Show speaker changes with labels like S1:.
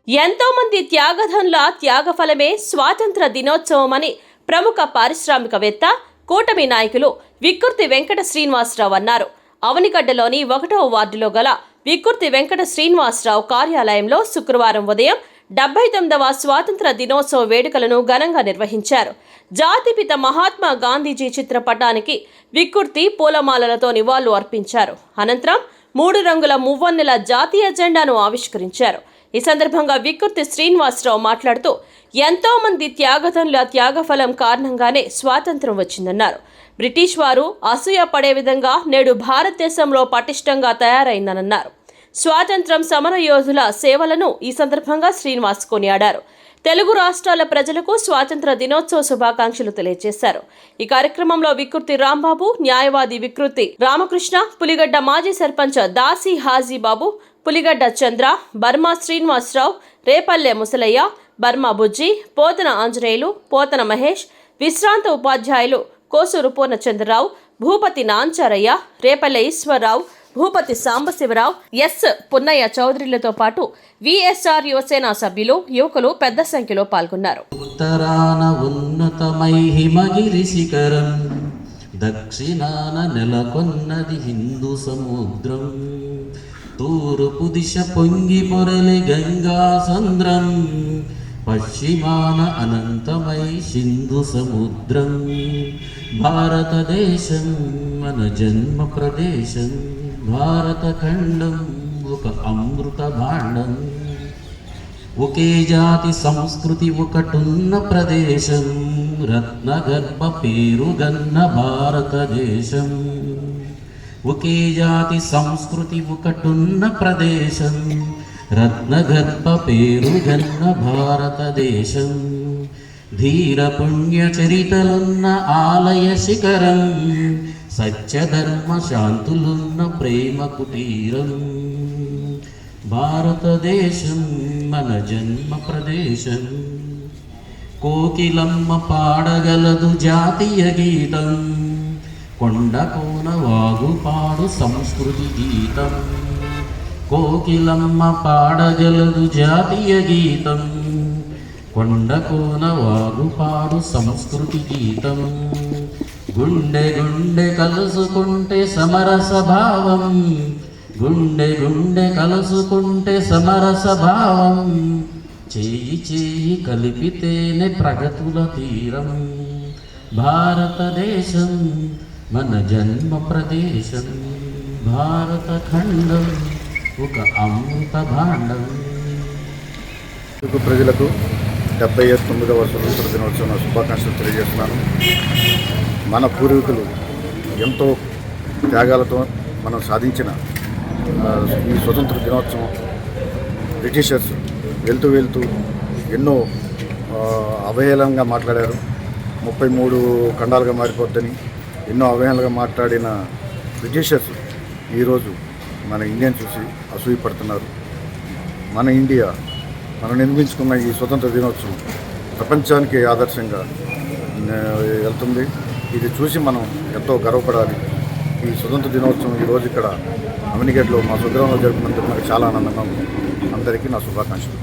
S1: ఎంతో మంది త్యాగధనుల త్యాగఫలమే స్వాతంత్ర దినోత్సవమని ప్రముఖ పారిశ్రామికవేత్త, కూటమి నాయకులు విక్కుర్తి వెంకట శ్రీనివాసరావు అన్నారు. అవనిగడ్డలోని 1వ వార్డులో గల విక్కుర్తి వెంకట శ్రీనివాసరావు కార్యాలయంలో శుక్రవారం ఉదయం 79వ స్వాతంత్ర దినోత్సవ వేడుకలను ఘనంగా నిర్వహించారు. జాతిపిత మహాత్మా గాంధీజీ చిత్రపటానికి విక్కుర్తి పూలమాలలతో నివాళులు అర్పించారు. అనంతరం 3 రంగుల మువ్వన్నెల జాతీయ జెండాను ఆవిష్కరించారు. ఈ సందర్భంగా విక్కుర్తి శ్రీనివాసరావు మాట్లాడుతూ, ఎంతో మంది త్యాగధనుల త్యాగఫలం కారణంగానే స్వాతంత్రం వచ్చిందన్నారు. బ్రిటిష్ వారు అసూయ పడే విధంగా నేడు భారతదేశంలో పటిష్టంగా తయారైందన్నారు. స్వాతంత్రం సమరయోధుల సేవలను ఈ సందర్భంగా శ్రీనివాస్ కొనియాడారు. తెలుగు రాష్ట్రాల ప్రజలకు స్వాతంత్ర దినోత్సవ శుభాకాంక్షలు తెలియజేశారు. ఈ కార్యక్రమంలో విక్కుర్తి రాంబాబు, న్యాయవాది విక్కుర్తి రామకృష్ణ, పులిగడ్డ మాజీ సర్పంచ్ దాసి హాజీబాబు, పులిగడ్డ చంద్ర, బర్మా శ్రీనివాసరావు, రేపల్లె ముసలయ్య, బర్మా బుజ్జి, పోతన ఆంజనేయులు, పోతన మహేష్, విశ్రాంత ఉపాధ్యాయులు కోసూరు పూర్ణచంద్రరావు, భూపతి నాంచారయ్య, రేపల్లె ఈశ్వరరావు, భూపతి సాంబశివరావు, ఎస్ పున్నయ్య చౌదరిలతో పాటు విఎస్ఆర్ యువసేన సభ్యులు, యువకులు పెద్ద సంఖ్యలో పాల్గొన్నారు.
S2: ఉత్తరాన ఉన్నతమై హిమగిరి శిఖరం, దక్షిణాన నెలకొన్నది హిందూ సముద్రం, తూర్పు దిశ పొంగి పొరలి గంగా సంద్రం, పశ్చిమాన అనంతమై సింధు సముద్రం. భారతదేశం మన జన్మ ప్రదేశం, భారత ఖండం ఒక అమృత భాండం, ఒకే జాతి సంస్కృతి ఒకటున్న ప్రదేశం, రత్నగర్భ పేరుగన్న భారతదేశం. ఒకే జాతి సంస్కృతి ఒకటున్న ప్రదేశం, రత్నగర్భ పేరుగన్న భారతదేశం. ధీర పుణ్య చరితలున్న ఆలయ శిఖరం, సత్యధర్మ శాంతులున్న ప్రేమ కుటీరం. భారతదేశం మన జన్మ ప్రదేశం, కోకిలమ్మ పాడగలదు జాతీయ గీతం, కొండ కోన వాగు పాడు సంస్కృతి గీతం. కోకిలమ్మ పాడగలదు జాతీయ గీతం, కొండ కోన వాగు పాడు సంస్కృతి గీతం. గుండె గుండె కలుసుకుంటే సమరస భావం, గుండె గుండె కలుసుకుంటే సమరస భావం, చేయి చేయి కలిపితేనే ప్రగతుల తీరం. భారతదేశం మన జన్మ ప్రదేశం, భారత ఖండం ఒక అమృత భాండం.
S3: ప్రజలకు 79వ స్వతంత్ర దినోత్సవం శుభాకాంక్షలు తెలియజేస్తున్నాను. మన పూర్వీకులు ఎంతో త్యాగాలతో మనం సాధించిన ఈ స్వతంత్ర దినోత్సవం బ్రిటిషర్స్ వెళ్తూ ఎన్నో అవహేళనగా మాట్లాడారు. 33 ఖండాలుగా మారిపోద్దని ఎన్నో అవహేళనగా మాట్లాడిన బ్రిటిషర్స్ ఈరోజు మన ఇండియాని చూసి అసూయపడుతున్నారు. మన ఇండియా మనం నిర్మించుకున్న ఈ స్వతంత్ర దినోత్సవం ప్రపంచానికి ఆదర్శంగా వెళ్తుంది. ఇది చూసి మనం ఎంతో గర్వపడాలి. ఈ స్వతంత్ర దినోత్సవం ఈరోజు ఇక్కడ అవనిగడ్డలో మా స్వగ్రామంలో జరుపుకున్నందుకు నాకు చాలా ఆనందంగా ఉంది. అందరికీ నా శుభాకాంక్షలు.